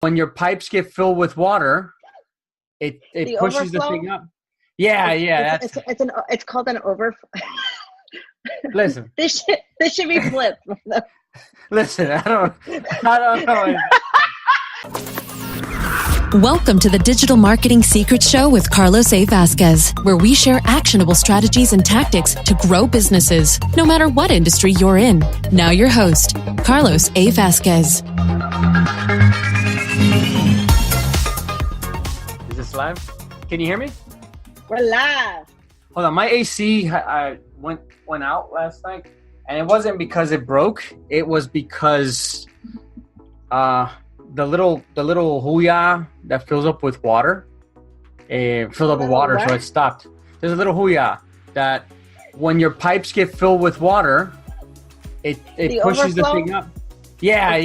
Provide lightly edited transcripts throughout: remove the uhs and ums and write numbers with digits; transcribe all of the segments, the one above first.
When your pipes get filled with water, it The pushes the overflow? thing up. Yeah, that's It's called an overflow. listen. This should be flipped. Listen, I don't know. Welcome to the Digital Marketing Secrets Show with Carlos A. Vasquez, where we share actionable strategies and tactics to grow businesses, no matter what industry you're in. Now your host, Carlos A. Vasquez. Is this live? Can you hear me? We're live. Hold on, my AC went out last night, and it wasn't because it broke. It was because the little huya that fills up with water, filled up with water, so it stopped. There's a little huya that when your pipes get filled with water, it pushes the thing up. Yeah,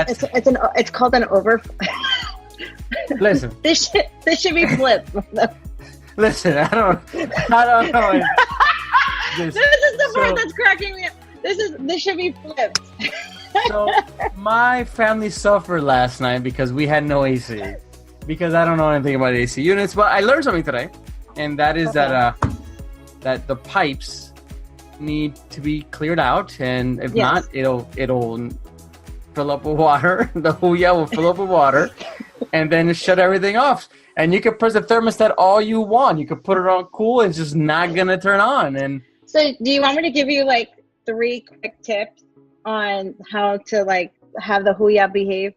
it's called an overflow. Listen. This should be flipped. Listen, I don't know. This is the part that's cracking me up. This should be flipped. So my family suffered last night because we had no AC. Because I don't know anything about AC units, but I learned something today, and that is that the pipes need to be cleared out, and if not, it'll fill up with water. The huya will fill up with water, and then shut everything off. And you can press the thermostat all you want. You can put it on cool. It's just not gonna turn on. And so, do you want me to give you like 3 quick tips on how to have the huya behave,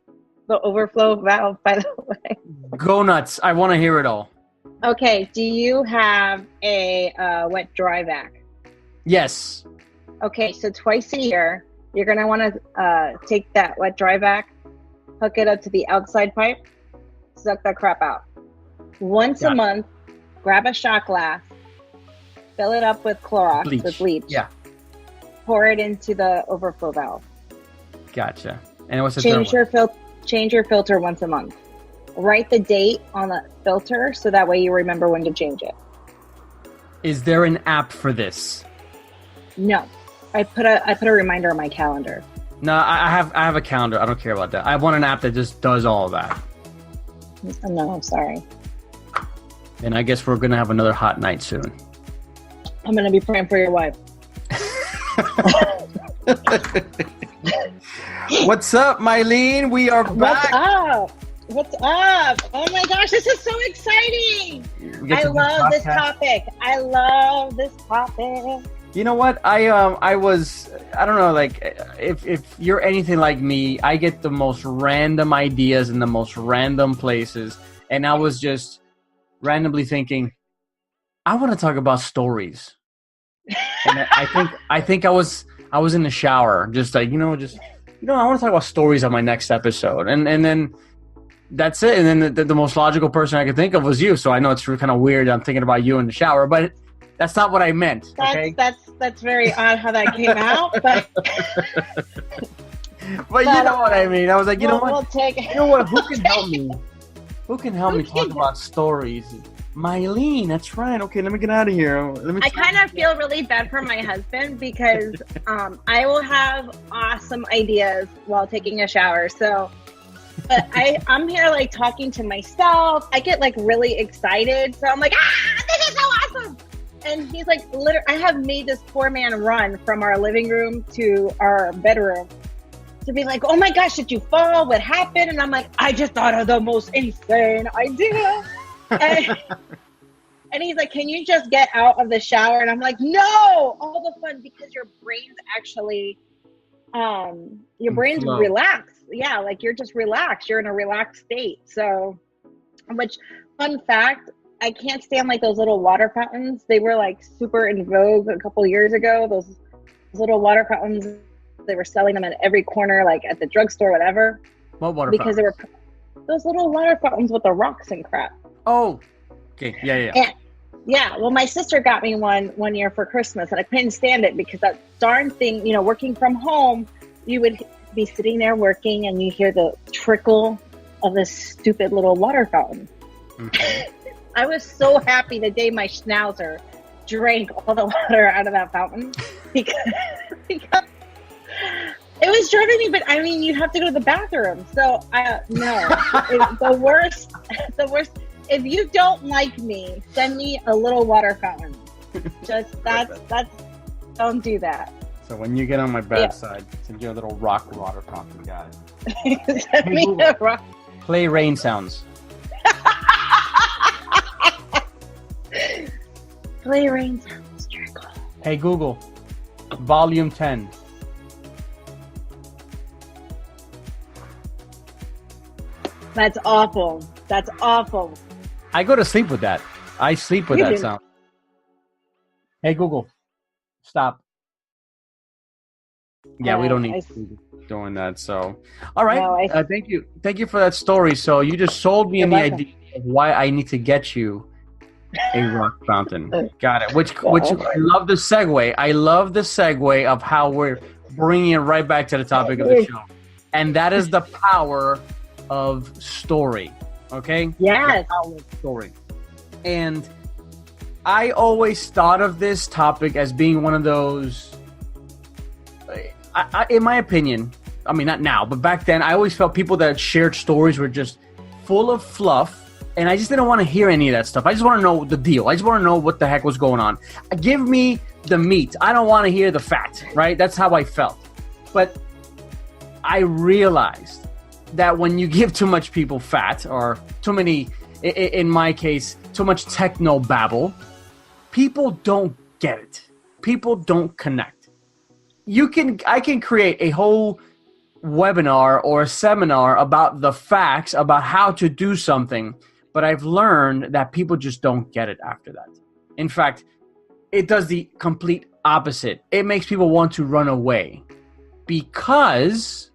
the overflow valve? By the way, go nuts! I want to hear it all. Okay. Do you have a wet dry vac? Yes. Okay. So twice a year, you're gonna want to take that wet dry vac, hook it up to the outside pipe, suck that crap out. Once a month, grab a shot glass, fill it up with Clorox, with bleach. Yeah. Pour it into the overflow valve. Gotcha. And what's the change your filter once a month. Write the date on the filter so that way you remember when to change it. Is there an app for this? No. I put a reminder on my calendar. No, I have a calendar. I don't care about that. I want an app that just does all of that. No, I'm sorry. And I guess we're gonna have another hot night soon. I'm gonna be praying for your wife. What's up, Mylene? We are back. What's up? Oh my gosh, this is so exciting. I love this topic. You know what? I don't know, like if you're anything like me, I get the most random ideas in the most random places. And I was just randomly thinking, I want to talk about stories. And I think I was in the shower, just like, I want to talk about stories on my next episode. And then that's it. And then the most logical person I could think of was you. So I know it's kind of weird. I'm thinking about you in the shower, but that's not what I meant. Okay? That's very odd how that came out, but you know what I mean. I was like, you know what? We'll take it. You know what? Who can help me? Who can help me talk about stories? Mylene, that's right. Okay, let me get out of here. I kind of feel really bad for my husband because I will have awesome ideas while taking a shower. So, but I'm here like talking to myself. I get like really excited. So I'm like, this is so awesome. And he's like, I have made this poor man run from our living room to our bedroom to be like, oh my gosh, did you fall? What happened? And I'm like, I just thought of the most insane idea. And he's like, can you just get out of the shower? And I'm like, no, all the fun, because your brain's actually, relaxed. Yeah, like you're just relaxed. You're in a relaxed state. So, which, fun fact, I can't stand like those little water fountains. They were like super in vogue a couple years ago. Those little water fountains, they were selling them at every corner, like at the drugstore, whatever. What water because fountains? They were those little water fountains with the rocks and crap. Oh, okay. Yeah. Yeah, well, my sister got me one year for Christmas, and I couldn't stand it because that darn thing, working from home, you would be sitting there working and you hear the trickle of this stupid little water fountain. Mm-hmm. I was so happy the day my schnauzer drank all the water out of that fountain because it It was driving me, but I mean, you have to go to the bathroom. So no, the worst. If you don't like me, send me a little water fountain. Just that's don't do that. So when you get on my bad side, send you a little rock water fountain, guys. Send me a rock. Play rain sounds. Play rain sounds. Hey Google, volume 10. That's awful. That's awful. I go to sleep with that. I sleep with that sound. Hey Google, stop. Yeah, we don't need doing that. So, all right. Thank you. Thank you for that story. So you just sold me on the idea of why I need to get you a rock fountain. Got it. Which I love the segue. I love the segue of how we're bringing it right back to the topic of the show. And that is the power of story. Okay? Yes. The power of story. And I always thought of this topic as being one of those, in my opinion, I mean, not now, but back then, I always felt people that shared stories were just full of fluff, and I just didn't want to hear any of that stuff. I just want to know the deal. I just want to know what the heck was going on. Give me the meat. I don't want to hear the fat, right? That's how I felt. But I realized that when you give too much people fat, or too many, in my case, too much techno babble, people don't get it. People don't connect. I can create a whole webinar or a seminar about the facts about how to do something, but I've learned that people just don't get it after that. In fact, it does the complete opposite. It makes people want to run away because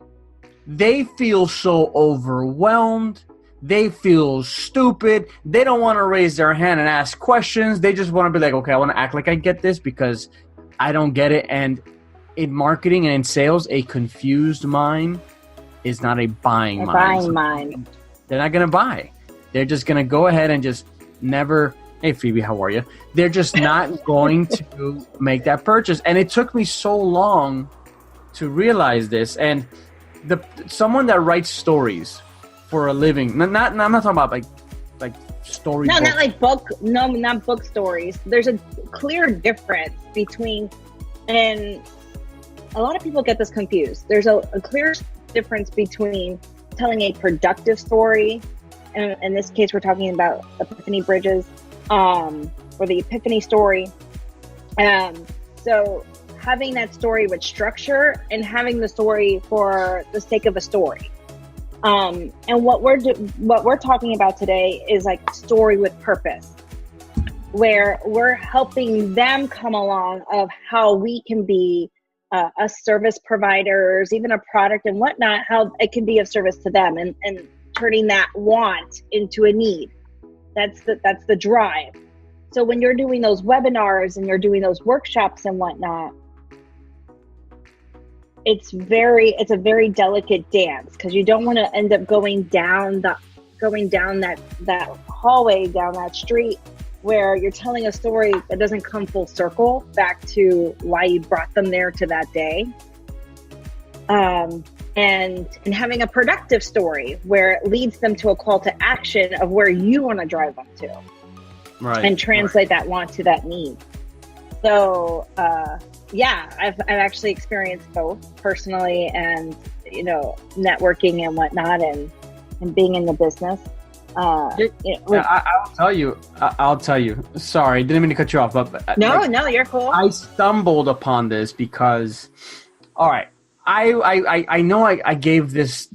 they feel so overwhelmed. They feel stupid. They don't want to raise their hand and ask questions. They just want to be like, okay, I want to act like I get this because I don't get it. And in marketing and in sales, a confused mind is not a buying mind. They're not going to buy. They're just going to go ahead and just never, hey, Phoebe, how are you? They're just not going to make that purchase. And it took me so long to realize this. And someone that writes stories for a living, I'm not talking about like story. No, not like not book stories. There's a clear difference between, and a lot of people get this confused. There's a clear difference between telling a productive story, and in this case, we're talking about Epiphany Bridges, or the Epiphany story. So having that story with structure and having the story for the sake of a story. And what we're talking about today is like story with purpose, where we're helping them come along of how we can be a service providers, even a product and whatnot, how it can be of service to them, and turning that want into a need. That's the drive. So when you're doing those webinars and you're doing those workshops and whatnot, it's a very delicate dance, because you don't want to end up going down that hallway, down that street, where you're telling a story that doesn't come full circle back to why you brought them there to that day. And having a productive story where it leads them to a call to action of where you want to drive them to. Right. And translate that want to that need. So, I've actually experienced both personally, and, networking and whatnot, and being in the business. I'll tell you. Sorry, didn't mean to cut you off, but no, you're cool. I stumbled upon this because, all right, I know I gave this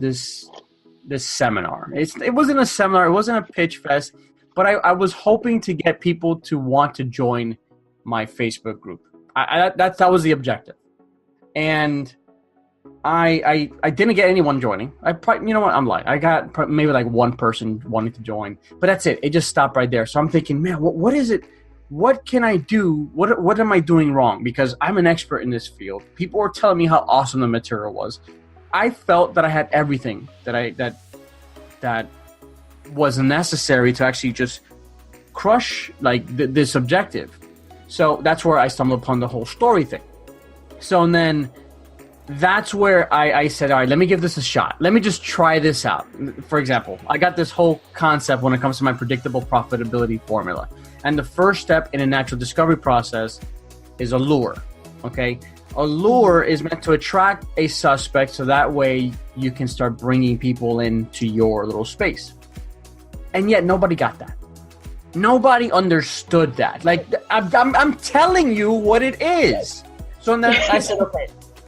seminar. It wasn't a seminar. It wasn't a pitch fest, but I was hoping to get people to want to join my Facebook group. That was the objective, and I didn't get anyone joining. I probably, I'm lying. I got maybe like one person wanting to join, but that's it. It just stopped right there. So I'm thinking, man, what is it? What can I do? What am I doing wrong? Because I'm an expert in this field. People were telling me how awesome the material was. I felt that I had everything that was necessary to actually just crush like this objective. So that's where I stumbled upon the whole story thing. So and then that's where I said, all right, let me give this a shot. Let me just try this out. For example, I got this whole concept when it comes to my predictable profitability formula. And the first step in a natural discovery process is a lure, okay? A lure is meant to attract a suspect so that way you can start bringing people into your little space. And yet nobody got that. Nobody understood that. Like, I'm telling you what it is. So then I said, okay,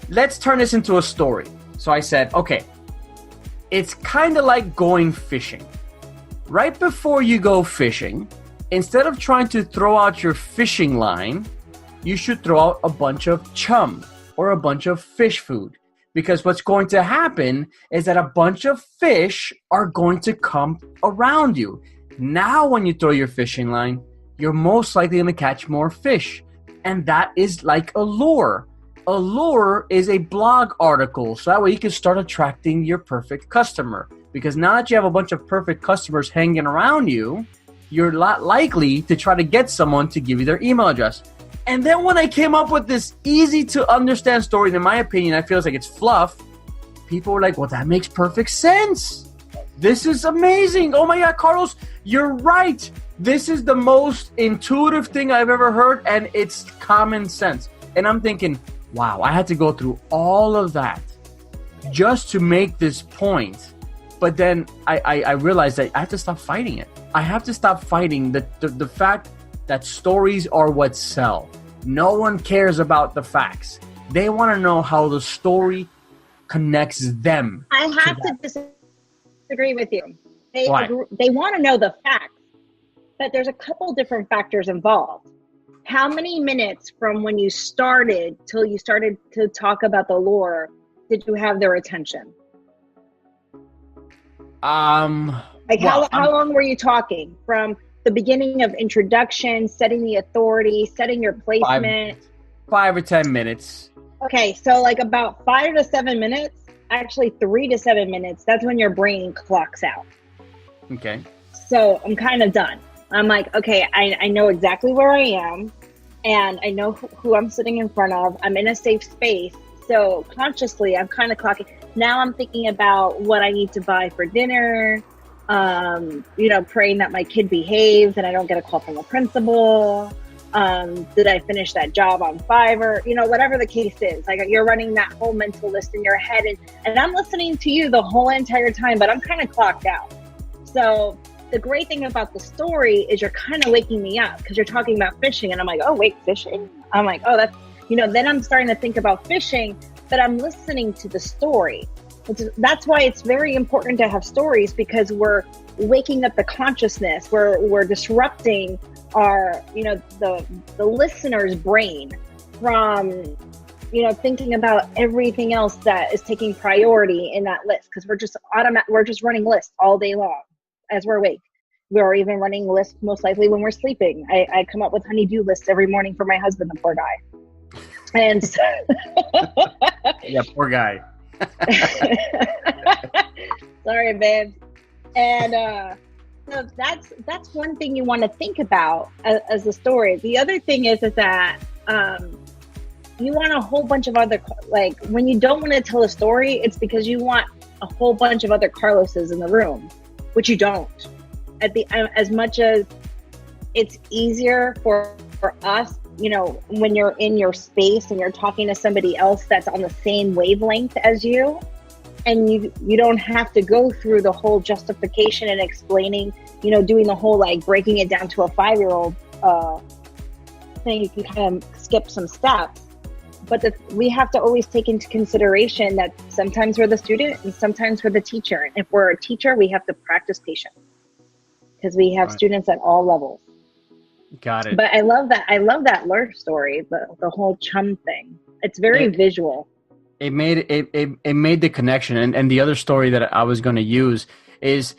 let's turn this into a story. So I said, okay, it's kind of like going fishing. Right before you go fishing, instead of trying to throw out your fishing line, you should throw out a bunch of chum or a bunch of fish food. Because what's going to happen is that a bunch of fish are going to come around you. Now when you throw your fishing line, you're most likely going to catch more fish. And that is like a lure. A lure is a blog article. So that way you can start attracting your perfect customer. Because now that you have a bunch of perfect customers hanging around you, you're not likely to try to get someone to give you their email address. And then when I came up with this easy to understand story, in my opinion, I feel like it's fluff. People were like, well, that makes perfect sense. This is amazing. Oh my God, Carlos, you're right. This is the most intuitive thing I've ever heard, and it's common sense. And I'm thinking, wow, I had to go through all of that just to make this point. But then I realized that I have to stop fighting it. I have to stop fighting the fact that stories are what sell. No one cares about the facts. They want to know how the story connects them. I have to disagree with you. They Why? They want to know the facts, but there's a couple different factors involved. How many minutes from when you started till you started to talk about the lore did you have their attention? Like well, how long were you talking? From the beginning of introduction, setting the authority, setting your placement? 5 or 10 minutes. Okay, so like about 5 to 7 minutes, actually 3 to 7 minutes, that's when your brain clocks out. Okay. So I'm kind of done. I'm like, okay, I know exactly where I am, and I know who I'm sitting in front of. I'm in a safe space. So consciously, I'm kind of clocking. Now I'm thinking about what I need to buy for dinner, praying that my kid behaves and I don't get a call from the principal. Did I finish that job on Fiverr? Whatever the case is, like you're running that whole mental list in your head, and I'm listening to you the whole entire time, but I'm kind of clocked out. So the great thing about the story is you're kind of waking me up because you're talking about fishing, and I'm like, oh wait, fishing? I'm like, oh, that's, then I'm starting to think about fishing, but I'm listening to the story. That's why it's very important to have stories, because we're waking up the consciousness. We're disrupting our, the listener's brain from, thinking about everything else that is taking priority in that list, because we're just running lists all day long as we're awake. We're even running lists most likely when we're sleeping. I come up with honey-do lists every morning for my husband, the poor guy. And so Yeah, poor guy. Sorry, babe. And so that's one thing you want to think about as a story. The other thing is that you want a whole bunch of other, like when you don't want to tell a story, it's because you want a whole bunch of other Carloses in the room, which you don't. As much as it's easier for us, when you're in your space and you're talking to somebody else that's on the same wavelength as you, and you don't have to go through the whole justification and explaining, doing the whole like breaking it down to a 5-year-old thing. You can kind of skip some steps, but we have to always take into consideration that sometimes we're the student and sometimes we're the teacher. And if we're a teacher, we have to practice patience because we have students at all levels. Got it. But I love that lure story, the whole chum thing. It's very visual. It made the connection, and the other story that I was going to use is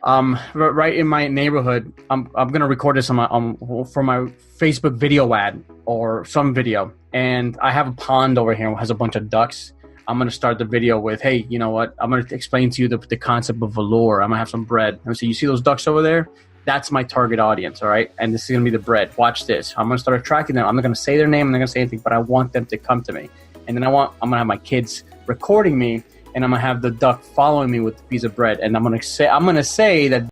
right in my neighborhood. I'm going to record this for my Facebook video ad or some video, and I have a pond over here that has a bunch of ducks. I'm going to start the video with, hey, you know what? I'm going to explain to you the concept of velour. I'm going to have some bread. And so you see those ducks over there? That's my target audience, all right? And this is going to be the bread. Watch this. I'm going to start attracting them. I'm not going to say their name. I'm not going to say anything, but I want them to come to me. and then I'm gonna have my kids recording me, and I'm gonna have the duck following me with the piece of bread, and I'm gonna say that